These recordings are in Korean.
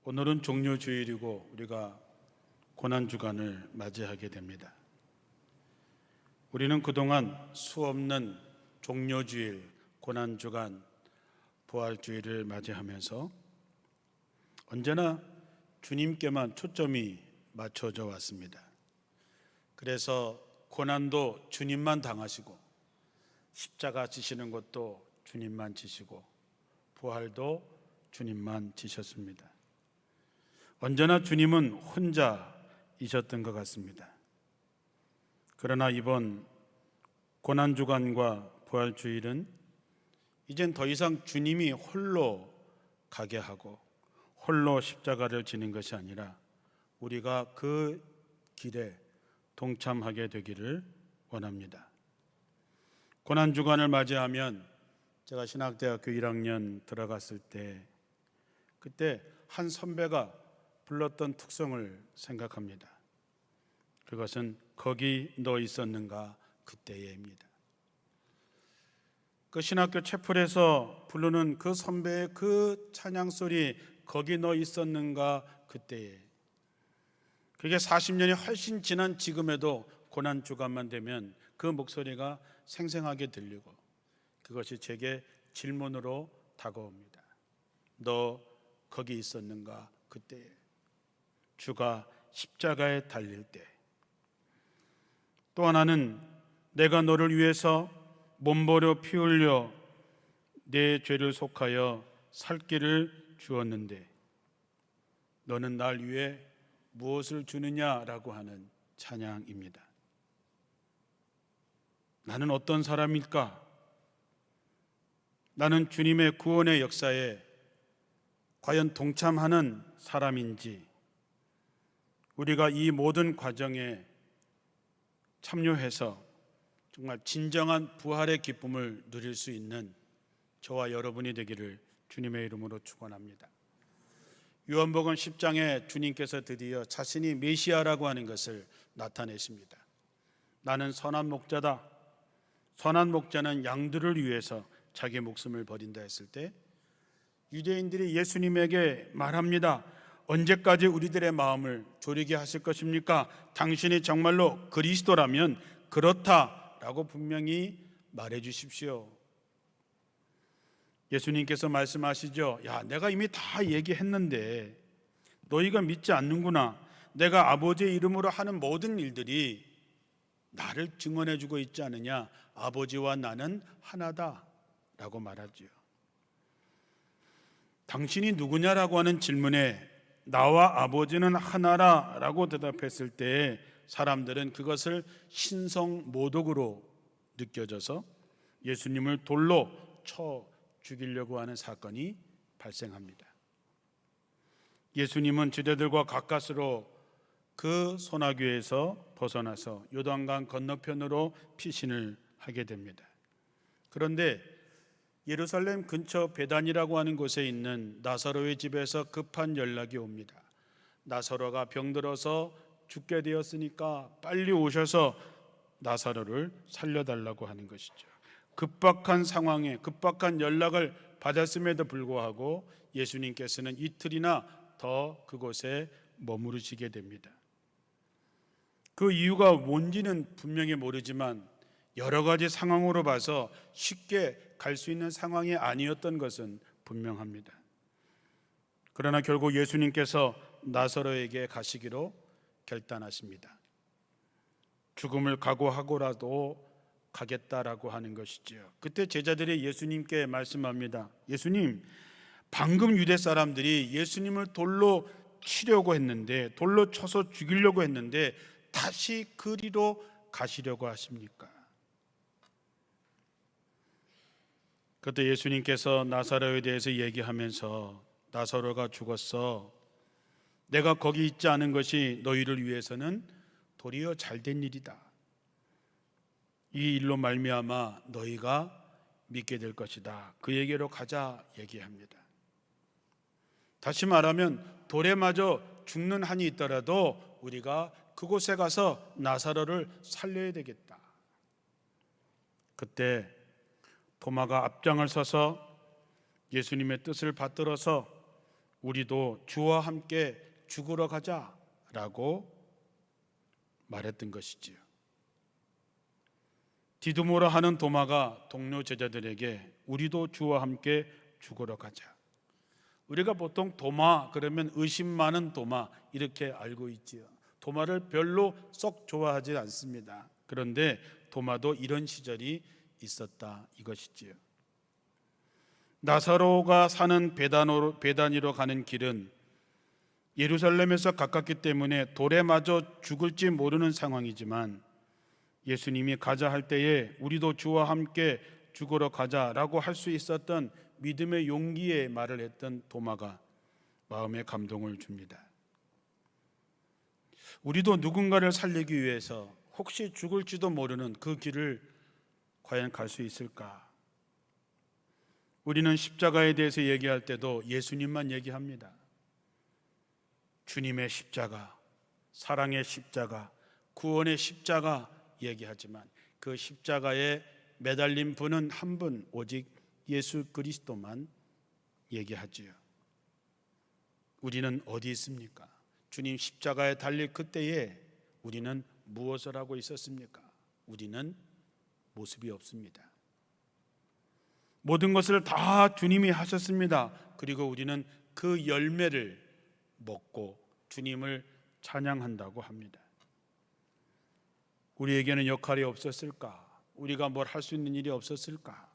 오늘은 종료주일이고 우리가 고난주간을 맞이하게 됩니다. 우리는 그동안 수없는 종료주일, 고난주간, 부활주일을 맞이하면서 언제나 주님께만 초점이 맞춰져 왔습니다. 그래서 고난도 주님만 당하시고 십자가 지시는 것도 주님만 지시고 부활도 주님만 지셨습니다. 언제나 주님은 혼자이셨던 것 같습니다. 그러나 이번 고난주간과 부활주일은 이젠 더 이상 주님이 홀로 가게 하고 홀로 십자가를 지는 것이 아니라 우리가 그 길에 동참하게 되기를 원합니다. 고난주간을 맞이하면 제가 신학대학교 1학년 들어갔을 때 그때 한 선배가 불렀던 특성을 생각합니다. 그것은 거기 너 있었는가 그때에입니다. 그 신학교 채플에서 부르는 그 선배의 그 찬양 소리 거기 너 있었는가 그때에, 그게 40년이 훨씬 지난 지금에도 고난주간만 되면 그 목소리가 생생하게 들리고 그것이 제게 질문으로 다가옵니다. 너 거기 있었는가 그때에, 주가 십자가에 달릴 때. 또 하나는 내가 너를 위해서 몸버려 피 흘려 내 죄를 속하여 살 길을 주었는데 너는 날 위해 무엇을 주느냐라고 하는 찬양입니다. 나는 어떤 사람일까? 나는 주님의 구원의 역사에 과연 동참하는 사람인지, 우리가 이 모든 과정에 참여해서 정말 진정한 부활의 기쁨을 누릴 수 있는 저와 여러분이 되기를 주님의 이름으로 축원합니다. 요한복음 10장에 주님께서 드디어 자신이 메시아라고 하는 것을 나타내십니다. 나는 선한 목자다. 선한 목자는 양들을 위해서 자기 목숨을 버린다 했을 때 유대인들이 예수님에게 말합니다. 언제까지 우리들의 마음을 졸이게 하실 것입니까? 당신이 정말로 그리스도라면 그렇다라고 분명히 말해 주십시오. 예수님께서 말씀하시죠. 야, 내가 이미 다 얘기했는데 너희가 믿지 않는구나. 내가 아버지의 이름으로 하는 모든 일들이 나를 증언해 주고 있지 않느냐. 아버지와 나는 하나다 라고 말하지요. 당신이 누구냐라고 하는 질문에 나와 아버지는 하나라 라고 대답했을 때 사람들은 그것을 신성모독으로 느껴져서 예수님을 돌로 쳐 죽이려고 하는 사건이 발생합니다. 예수님은 제자들과 가까스로 그 소나귀에서 벗어나서 요단강 건너편으로 피신을 하게 됩니다. 그런데 예루살렘 근처 베단이라고 하는 곳에 있는 나사로의 집에서 급한 연락이 옵니다. 나사로가 병들어서 죽게 되었으니까 빨리 오셔서 나사로를 살려달라고 하는 것이죠. 급박한 상황에 급박한 연락을 받았음에도 불구하고 예수님께서는 이틀이나 더 그곳에 머무르시게 됩니다. 그 이유가 뭔지는 분명히 모르지만 여러 가지 상황으로 봐서 쉽게 갈 수 있는 상황이 아니었던 것은 분명합니다. 그러나 결국 예수님께서 나사로에게 가시기로 결단하십니다. 죽음을 각오하고라도 가겠다라고 하는 것이지요. 그때 제자들이 예수님께 말씀합니다. 예수님, 방금 유대 사람들이 예수님을 돌로 치려고 했는데, 돌로 쳐서 죽이려고 했는데 다시 그리로 가시려고 하십니까? 그때 예수님께서 나사로에 대해서 얘기하면서 나사로가 죽었어. 내가 거기 있지 않은 것이 너희를 위해서는 도리어 잘된 일이다. 이 일로 말미암아 너희가 믿게 될 것이다. 그에게로 가자 얘기합니다. 다시 말하면 돌에 맞아 죽는 한이 있더라도 우리가 그곳에 가서 나사로를 살려야 되겠다. 그때 도마가 앞장을 서서 예수님의 뜻을 받들어서 우리도 주와 함께 죽으러 가자라고 말했던 것이지요. 디두모라 하는 도마가 동료 제자들에게 우리도 주와 함께 죽으러 가자. 우리가 보통 도마 그러면 의심 많은 도마 이렇게 알고 있지요. 도마를 별로 썩 좋아하지 않습니다. 그런데 도마도 이런 시절이 있었다 이것이지요. 나사로가 사는 베다니로 가는 길은 예루살렘에서 가깝기 때문에 돌에 맞아 죽을지 모르는 상황이지만 예수님이 가자 할 때에 우리도 주와 함께 죽으러 가자라고 할 수 있었던 믿음의 용기의 말을 했던 도마가 마음에 감동을 줍니다. 우리도 누군가를 살리기 위해서 혹시 죽을지도 모르는 그 길을 과연 갈 수 있을까? 우리는 십자가에 대해서 얘기할 때도 예수님만 얘기합니다. 주님의 십자가, 사랑의 십자가, 구원의 십자가 얘기하지만 그 십자가에 매달린 분은 한 분, 오직 예수 그리스도만 얘기하지요. 우리는 어디 있습니까? 주님 십자가에 달릴 그때에 우리는 무엇을 하고 있었습니까? 우리는 모습이 없습니다. 모든 것을 다 주님이 하셨습니다. 그리고 우리는 그 열매를 먹고 주님을 찬양한다고 합니다. 우리에게는 역할이 없었을까? 우리가 뭘 할 수 있는 일이 없었을까?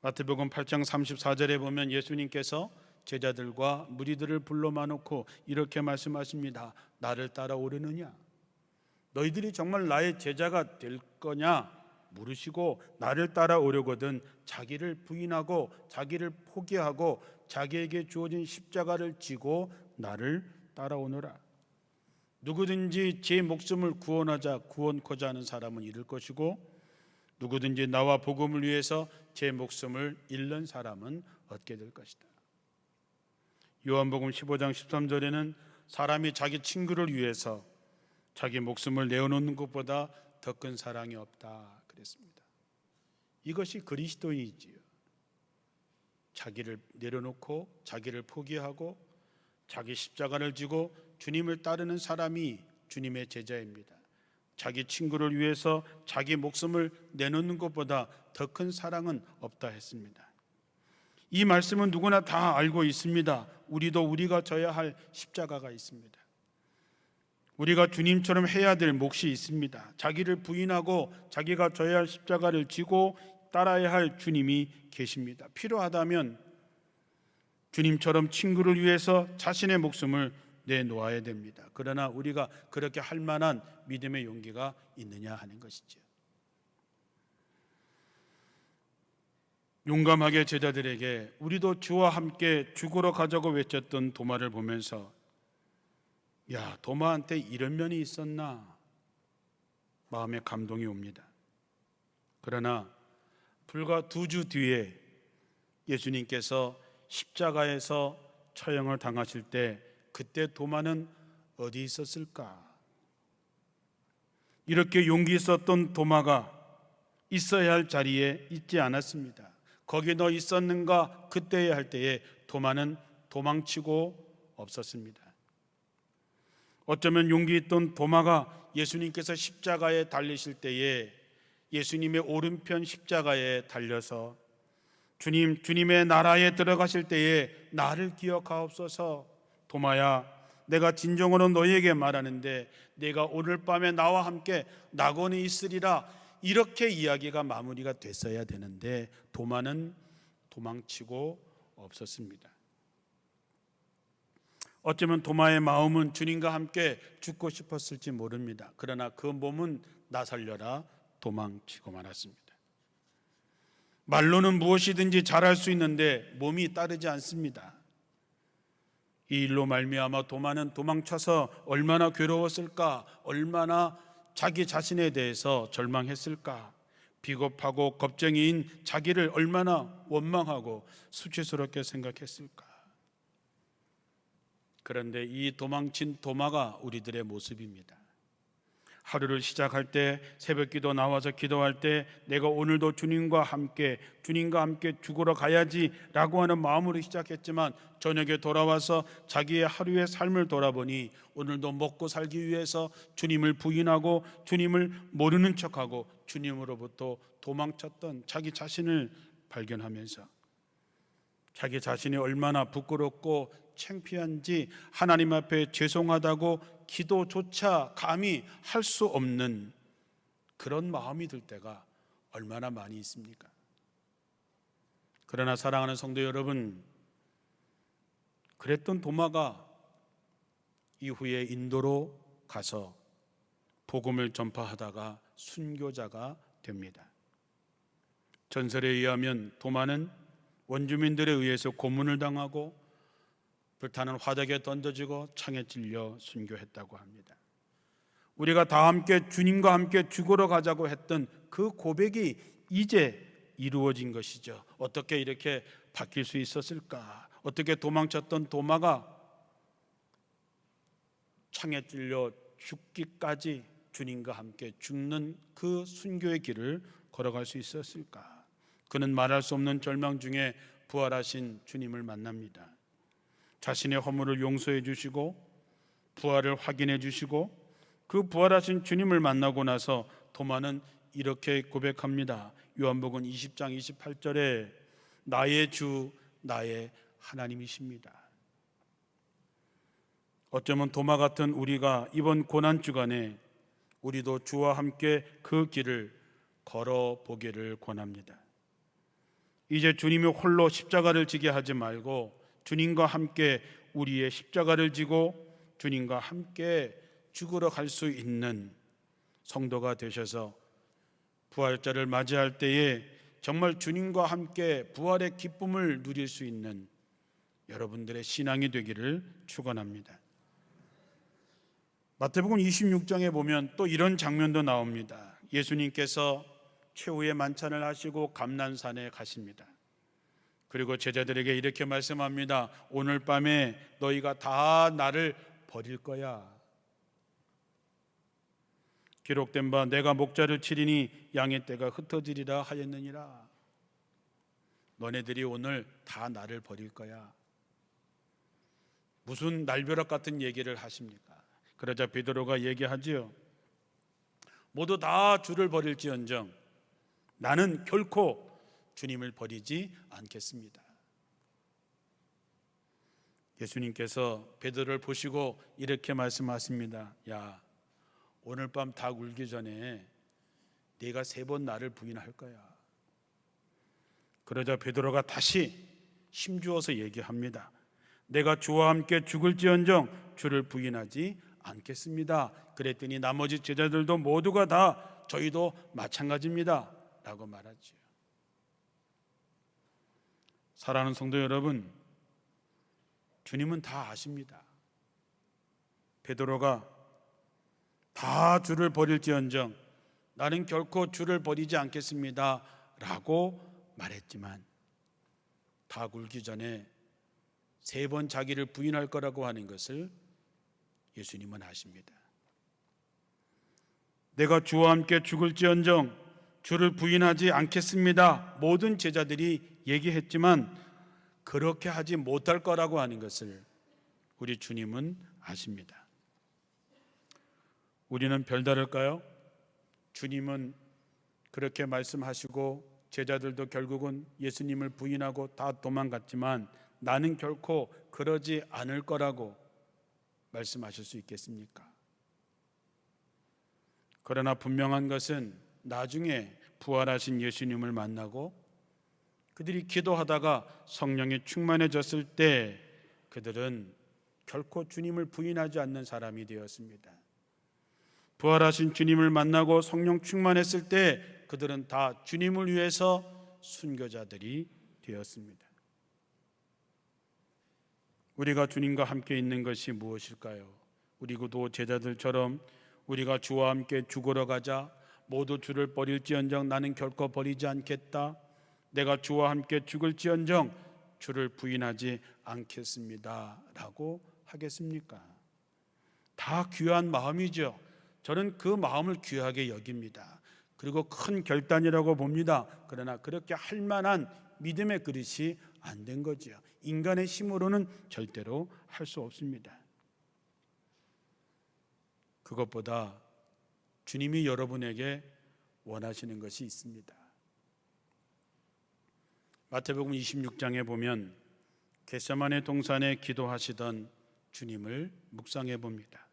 마태복음 8장 34절에 보면 예수님께서 제자들과 무리들을 불러 모아놓고 이렇게 말씀하십니다. 나를 따라오려느냐? 너희들이 정말 나의 제자가 될 거냐? 물으시고 나를 따라오려거든 자기를 부인하고 자기를 포기하고 자기에게 주어진 십자가를 지고 나를 따라오너라. 누구든지 제 목숨을 구원코자 하는 사람은 잃을 것이고 누구든지 나와 복음을 위해서 제 목숨을 잃는 사람은 얻게 될 것이다. 요한복음 15장 13절에는 사람이 자기 친구를 위해서 자기 목숨을 내어놓는 것보다 더 큰 사랑이 없다 그랬습니다. 이것이 그리스도인이지요. 자기를 내려놓고 자기를 포기하고 자기 십자가를 지고 주님을 따르는 사람이 주님의 제자입니다. 자기 친구를 위해서 자기 목숨을 내놓는 것보다 더 큰 사랑은 없다 했습니다. 이 말씀은 누구나 다 알고 있습니다. 우리가 져야 할 십자가가 있습니다. 우리가 주님처럼 해야 될 몫이 있습니다. 자기를 부인하고 자기가 져야 할 십자가를 지고 따라야 할 주님이 계십니다. 필요하다면 주님처럼 친구를 위해서 자신의 목숨을 내놓아야 됩니다. 그러나 우리가 그렇게 할 만한 믿음의 용기가 있느냐 하는 것이죠. 용감하게 제자들에게 우리도 주와 함께 죽으러 가자고 외쳤던 도마를 보면서 야, 도마한테 이런 면이 있었나? 마음에 감동이 옵니다. 그러나 불과 2주 뒤에 예수님께서 십자가에서 처형을 당하실 때 그때 도마는 어디 있었을까? 이렇게 용기 있었던 도마가 있어야 할 자리에 있지 않았습니다. 거기 너 있었는가? 그때에 할 때에 도마는 도망치고 없었습니다. 어쩌면 용기 있던 도마가 예수님께서 십자가에 달리실 때에 예수님의 오른편 십자가에 달려서 주님의 나라에 들어가실 때에 나를 기억하옵소서. 도마야, 내가 진정으로 너희에게 말하는데 내가 오늘 밤에 나와 함께 낙원에 있으리라. 이렇게 이야기가 마무리가 됐어야 되는데 도마는 도망치고 없었습니다. 어쩌면 도마의 마음은 주님과 함께 죽고 싶었을지 모릅니다. 그러나 그 몸은 나 살려라 도망치고 말았습니다. 말로는 무엇이든지 잘할 수 있는데 몸이 따르지 않습니다. 이 일로 말미암아 도마는 도망쳐서 얼마나 괴로웠을까, 얼마나 자기 자신에 대해서 절망했을까, 비겁하고 겁쟁이인 자기를 얼마나 원망하고 수치스럽게 생각했을까. 그런데 이 도망친 도마가 우리들의 모습입니다. 하루를 시작할 때, 새벽기도 나와서 기도할 때 내가 오늘도 주님과 함께 죽으러 가야지라고 하는 마음으로 시작했지만 저녁에 돌아와서 자기의 하루의 삶을 돌아보니 오늘도 먹고 살기 위해서 주님을 부인하고 주님을 모르는 척하고 주님으로부터 도망쳤던 자기 자신을 발견하면서 자기 자신이 얼마나 부끄럽고 창피한지 하나님 앞에 죄송하다고 기도조차 감히 할 수 없는 그런 마음이 들 때가 얼마나 많이 있습니까? 그러나 사랑하는 성도 여러분, 그랬던 도마가 이후에 인도로 가서 복음을 전파하다가 순교자가 됩니다. 전설에 의하면 도마는 원주민들에 의해서 고문을 당하고 불타는 화덕에 던져지고 창에 찔려 순교했다고 합니다. 우리가 다 함께 주님과 함께 죽으러 가자고 했던 그 고백이 이제 이루어진 것이죠. 어떻게 이렇게 바뀔 수 있었을까? 어떻게 도망쳤던 도마가 창에 찔려 죽기까지 주님과 함께 죽는 그 순교의 길을 걸어갈 수 있었을까? 그는 말할 수 없는 절망 중에 부활하신 주님을 만납니다. 자신의 허물을 용서해 주시고 부활을 확인해 주시고 그 부활하신 주님을 만나고 나서 도마는 이렇게 고백합니다. 요한복음 20장 28절에 나의 주 나의 하나님이십니다. 어쩌면 도마 같은 우리가 이번 고난 주간에 우리도 주와 함께 그 길을 걸어보기를 권합니다. 이제 주님이 홀로 십자가를 지게 하지 말고 주님과 함께 우리의 십자가를 지고 주님과 함께 죽으러 갈 수 있는 성도가 되셔서 부활절을 맞이할 때에 정말 주님과 함께 부활의 기쁨을 누릴 수 있는 여러분들의 신앙이 되기를 축원합니다. 마태복음 26장에 보면 또 이런 장면도 나옵니다. 예수님께서 최후의 만찬을 하시고 감난산에 가십니다. 그리고 제자들에게 이렇게 말씀합니다. 오늘 밤에 너희가 다 나를 버릴 거야. 기록된 바 내가 목자를 치리니 양의 떼가 흩어지리라 하였느니라. 너네들이 오늘 다 나를 버릴 거야. 무슨 날벼락 같은 얘기를 하십니까? 그러자 베드로가 얘기하지요. 모두 다 주를 버릴지언정 나는 결코 주님을 버리지 않겠습니다. 예수님께서 베드로를 보시고 이렇게 말씀하십니다. 야, 오늘 밤 닭 울기 전에 네가 3번 나를 부인할 거야. 그러자 베드로가 다시 힘주어서 얘기합니다. 내가 주와 함께 죽을지언정 주를 부인하지 않겠습니다. 그랬더니 나머지 제자들도 모두가 다 저희도 마찬가지입니다 라고 말하죠. 사랑하는 성도 여러분, 주님은 다 아십니다. 베드로가 다 주를 버릴지언정 나는 결코 주를 버리지 않겠습니다 라고 말했지만 닭 울기 전에 3번 자기를 부인할 거라고 하는 것을 예수님은 아십니다. 내가 주와 함께 죽을지언정 주를 부인하지 않겠습니다. 모든 제자들이 얘기했지만 그렇게 하지 못할 거라고 하는 것을 우리 주님은 아십니다. 우리는 별다를까요? 주님은 그렇게 말씀하시고 제자들도 결국은 예수님을 부인하고 다 도망갔지만 나는 결코 그러지 않을 거라고 말씀하실 수 있겠습니까? 그러나 분명한 것은 나중에 부활하신 예수님을 만나고 그들이 기도하다가 성령이 충만해졌을 때 그들은 결코 주님을 부인하지 않는 사람이 되었습니다. 부활하신 주님을 만나고 성령 충만했을 때 그들은 다 주님을 위해서 순교자들이 되었습니다. 우리가 주님과 함께 있는 것이 무엇일까요? 우리도 제자들처럼 우리가 주와 함께 죽으러 가자, 모두 주를 버릴지언정 나는 결코 버리지 않겠다, 내가 주와 함께 죽을지언정 주를 부인하지 않겠습니다 라고 하겠습니까? 다 귀한 마음이죠. 저는 그 마음을 귀하게 여깁니다. 그리고 큰 결단이라고 봅니다. 그러나 그렇게 할 만한 믿음의 그릇이 안 된 거지요. 인간의 힘으로는 절대로 할 수 없습니다. 그것보다 주님이 여러분에게 원하시는 것이 있습니다. 마태복음 26장에 보면 겟세마네 동산에 기도하시던 주님을 묵상해 봅니다.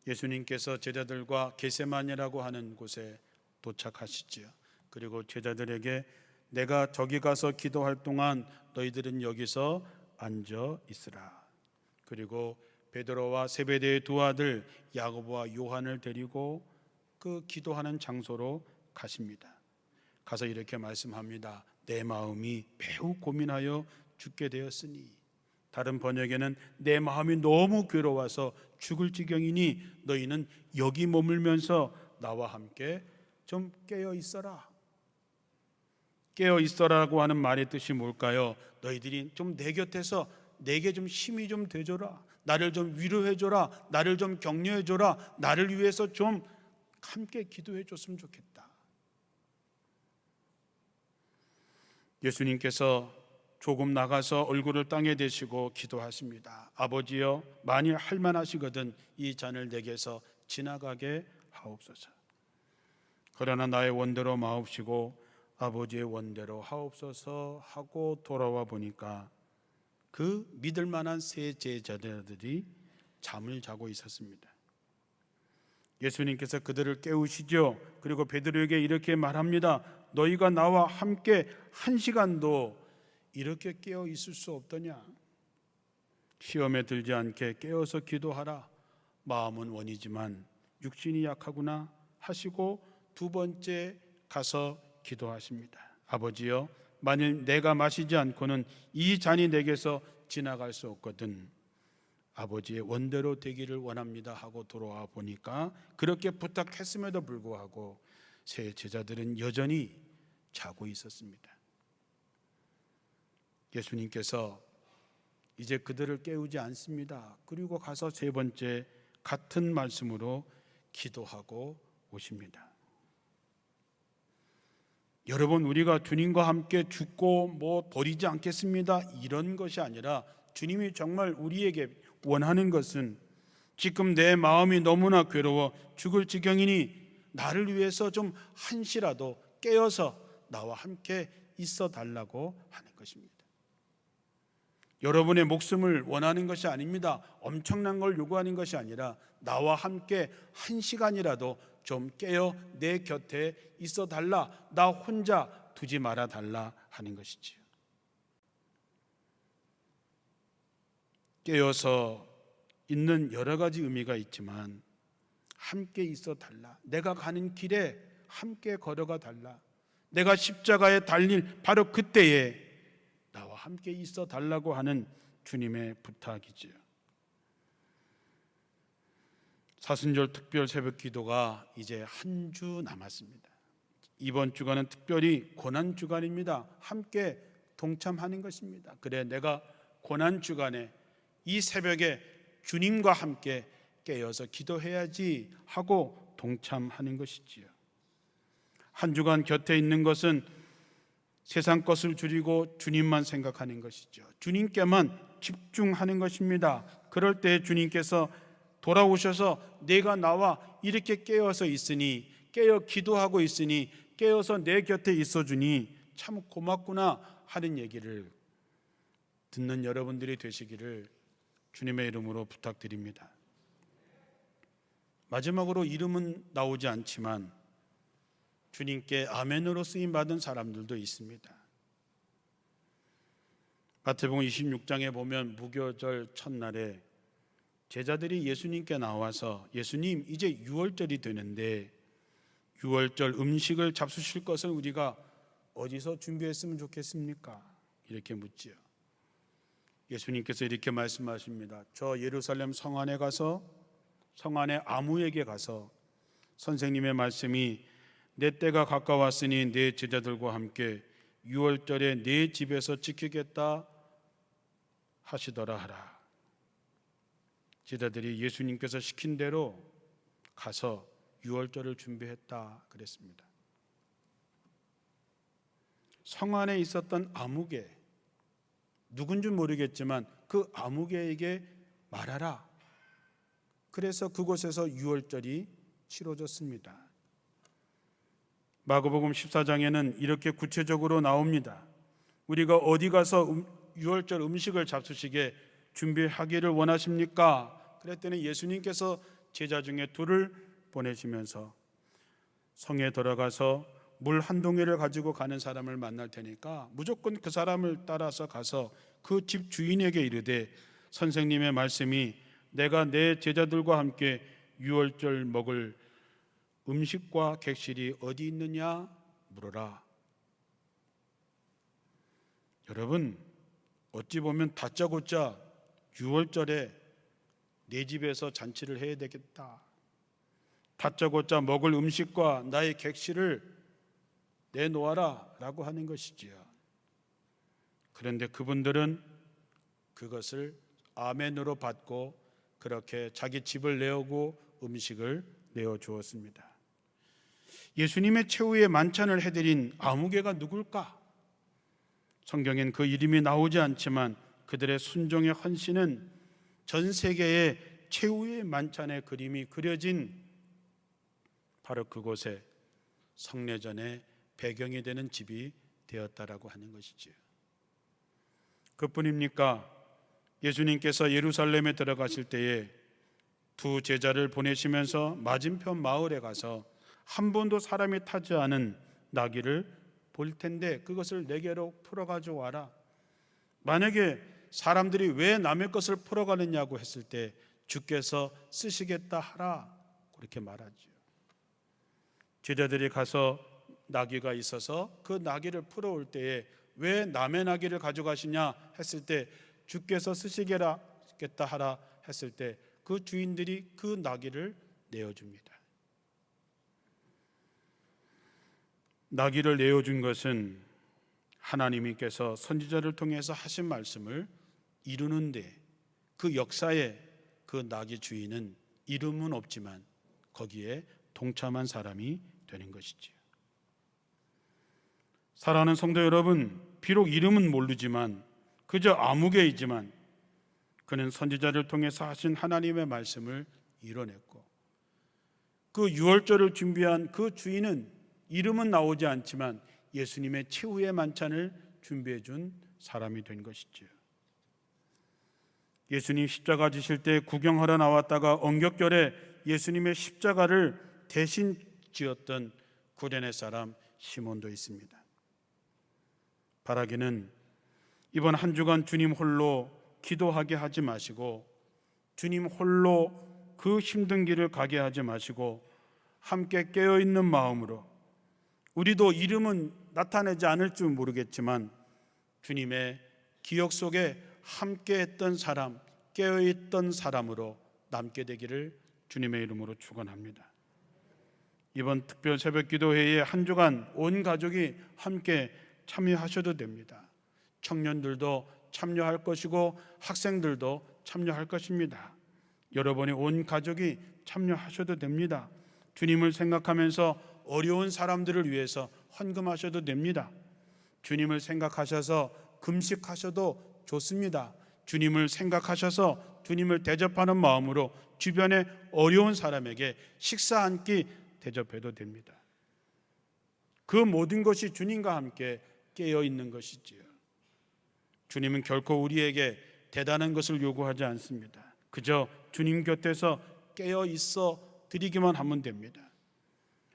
예수님께서 제자들과 겟세마네라고 하는 곳에 도착하시지요. 그리고 제자들에게 내가 저기 가서 기도할 동안 너희들은 여기서 앉아 있으라. 그리고 베드로와 세베대의 두 아들 야고보와 요한을 데리고 그 기도하는 장소로 가십니다. 가서 이렇게 말씀합니다. 내 마음이 매우 고민하여 죽게 되었으니, 다른 번역에는 내 마음이 너무 괴로워서 죽을 지경이니 너희는 여기 머물면서 나와 함께 좀 깨어 있어라. 깨어 있어라고 하는 말의 뜻이 뭘까요? 너희들이 좀 내 곁에서 내게 좀 힘이 좀 돼줘라. 나를 좀 위로해줘라. 나를 좀 격려해줘라. 나를 위해서 좀 함께 기도해줬으면 좋겠다. 예수님께서 조금 나가서 얼굴을 땅에 대시고 기도하십니다. 아버지여, 만일 할만하시거든 이 잔을 내게서 지나가게 하옵소서. 그러나 나의 원대로 마옵시고 아버지의 원대로 하옵소서 하고 돌아와 보니까 그 믿을 만한 세 제자들이 잠을 자고 있었습니다. 예수님께서 그들을 깨우시죠. 그리고 베드로에게 이렇게 말합니다. 너희가 나와 함께 한 시간도 이렇게 깨어 있을 수 없더냐? 시험에 들지 않게 깨어서 기도하라. 마음은 원이지만 육신이 약하구나 하시고 두 번째 가서 기도하십니다. 아버지여, 만일 내가 마시지 않고는 이 잔이 내게서 지나갈 수 없거든 아버지의 원대로 되기를 원합니다 하고 돌아와 보니까 그렇게 부탁했음에도 불구하고 세 제자들은 여전히 자고 있었습니다. 예수님께서 이제 그들을 깨우지 않습니다. 그리고 가서 세 번째 같은 말씀으로 기도하고 오십니다. 여러분, 우리가 주님과 함께 죽고 버리지 않겠습니다 이런 것이 아니라 주님이 정말 우리에게 원하는 것은 지금 내 마음이 너무나 괴로워 죽을 지경이니 나를 위해서 좀 한시라도 깨어서 나와 함께 있어 달라고 하는 것입니다. 여러분의 목숨을 원하는 것이 아닙니다. 엄청난 걸 요구하는 것이 아니라 나와 함께 한 시간이라도 좀 깨어 내 곁에 있어 달라, 나 혼자 두지 말아 달라 하는 것이지요. 깨어서 있는 여러 가지 의미가 있지만 함께 있어 달라, 내가 가는 길에 함께 걸어가 달라, 내가 십자가에 달릴 바로 그때에 나와 함께 있어 달라고 하는 주님의 부탁이지요. 사순절 특별 새벽 기도가 이제 한 주 남았습니다. 이번 주간은 특별히 고난 주간입니다. 함께 동참하는 것입니다. 그래, 내가 고난 주간에 이 새벽에 주님과 함께 깨어서 기도해야지 하고 동참하는 것이지요. 한 주간 곁에 있는 것은 세상 것을 줄이고 주님만 생각하는 것이죠. 주님께만 집중하는 것입니다. 그럴 때 주님께서 돌아오셔서 내가 나와 이렇게 깨어서 있으니, 깨어 기도하고 있으니, 깨어서 내 곁에 있어주니 참 고맙구나 하는 얘기를 듣는 여러분들이 되시기를 주님의 이름으로 부탁드립니다. 마지막으로 이름은 나오지 않지만 주님께 아멘으로 쓰임받은 사람들도 있습니다. 마태복음 26장에 보면 무교절 첫날에 제자들이 예수님께 나와서 예수님, 이제 유월절이 되는데 유월절 음식을 잡수실 것을 우리가 어디서 준비했으면 좋겠습니까? 이렇게 묻지요. 예수님께서 이렇게 말씀하십니다. 저 예루살렘 성 안에 가서 성 안에 아무에게 가서 선생님의 말씀이 내 때가 가까웠으니 내 제자들과 함께 유월절에 내 집에서 지키겠다 하시더라 하라. 제자들이 예수님께서 시킨 대로 가서 유월절을 준비했다 그랬습니다. 성 안에 있었던 아무개, 누군지 모르겠지만 그 아무개에게 말하라. 그래서 그곳에서 유월절이 치러졌습니다. 마가복음 14장에는 이렇게 구체적으로 나옵니다. 우리가 어디 가서 유월절 음식을 잡수시게 준비하기를 원하십니까? 그랬더니 예수님께서 제자 중에 둘을 보내시면서 성에 들어가서 물 한 동이를 가지고 가는 사람을 만날 테니까 무조건 그 사람을 따라서 가서 그 집 주인에게 이르되 선생님의 말씀이 내가 내 제자들과 함께 유월절 먹을 음식과 객실이 어디 있느냐 물어라. 여러분, 어찌 보면 다짜고짜 유월절에 내 집에서 잔치를 해야 되겠다, 다짜고짜 먹을 음식과 나의 객실을 내놓아라 라고 하는 것이지요. 그런데 그분들은 그것을 아멘으로 받고 그렇게 자기 집을 내오고 음식을 내어주었습니다. 예수님의 최후의 만찬을 해드린 아무개가 누굴까? 성경엔 그 이름이 나오지 않지만 그들의 순종의 헌신은 전 세계의 최후의 만찬의 그림이 그려진 바로 그곳에 성례전의 배경이 되는 집이 되었다라고 하는 것이지요. 그뿐입니까? 예수님께서 예루살렘에 들어가실 때에 두 제자를 보내시면서 맞은편 마을에 가서 한 번도 사람이 타지 않은 나귀를 볼 텐데 그것을 내게로 풀어가지고 와라. 만약에 사람들이 왜 남의 것을 풀어가느냐고 했을 때 주께서 쓰시겠다 하라, 그렇게 말하죠. 제자들이 가서 나귀가 있어서 그 나귀를 풀어올 때에 왜 남의 나귀를 가져가시냐 했을 때 주께서 쓰시겠다 하라 했을 때 그 주인들이 그 나귀를 내어줍니다. 나귀를 내어준 것은 하나님께서 선지자를 통해서 하신 말씀을 이루는데 그 역사에 그 나귀 주인은 이름은 없지만 거기에 동참한 사람이 되는 것이지요. 사랑하는 성도 여러분, 비록 이름은 모르지만 그저 아무개이지만 그는 선지자를 통해서 하신 하나님의 말씀을 이뤄냈고 그 유월절을 준비한 그 주인은 이름은 나오지 않지만 예수님의 최후의 만찬을 준비해 준 사람이 된 것이지요. 예수님 십자가 지실 때 구경하러 나왔다가 언격결에 예수님의 십자가를 대신 지었던 구레네 사람 시몬도 있습니다. 바라기는 이번 한 주간 주님 홀로 기도하게 하지 마시고 주님 홀로 그 힘든 길을 가게 하지 마시고 함께 깨어있는 마음으로 우리도 이름은 나타내지 않을 줄 모르겠지만 주님의 기억 속에 함께 했던 사람, 깨어있던 사람으로 남게 되기를 주님의 이름으로 축원합니다. 이번 특별 새벽 기도회에 한 주간 온 가족이 함께 참여하셔도 됩니다. 청년들도 참여할 것이고 학생들도 참여할 것입니다. 여러분이 온 가족이 참여하셔도 됩니다. 주님을 생각하면서 어려운 사람들을 위해서 헌금하셔도 됩니다. 주님을 생각하셔서 금식하셔도 좋습니다. 주님을 생각하셔서 주님을 대접하는 마음으로 주변에 어려운 사람에게 식사 한 끼 대접해도 됩니다. 그 모든 것이 주님과 함께 깨어 있는 것이지요. 주님은 결코 우리에게 대단한 것을 요구하지 않습니다. 그저 주님 곁에서 깨어 있어 드리기만 하면 됩니다.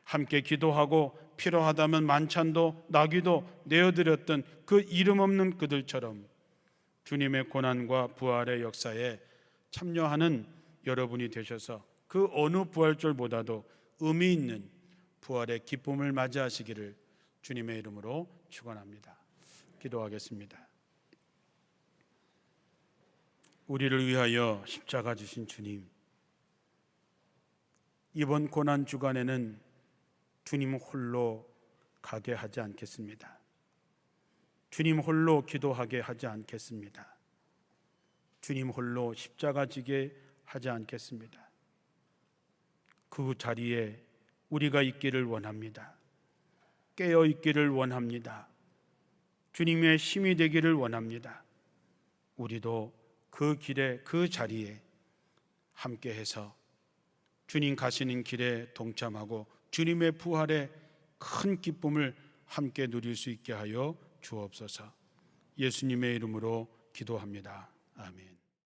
함께 기도하고 필요하다면 만찬도 나귀도 내어드렸던 그 이름 없는 그들처럼 주님의 고난과 부활의 역사에 참여하는 여러분이 되셔서 그 어느 부활절보다도 의미 있는 부활의 기쁨을 맞이하시기를 주님의 이름으로 축원합니다. 기도하겠습니다. 우리를 위하여 십자가 지신 주님, 이번 고난 주간에는 주님 홀로 가게 하지 않겠습니다. 주님 홀로 기도하게 하지 않겠습니다. 주님 홀로 십자가 지게 하지 않겠습니다. 그 자리에 우리가 있기를 원합니다. 깨어 있기를 원합니다. 주님의 힘이 되기를 원합니다. 우리도 그 길에, 그 자리에 함께해서 주님 가시는 길에 동참하고 주님의 부활의 큰 기쁨을 함께 누릴 수 있게 하여 주옵소서. 예수님의 이름으로 기도합니다. 아멘.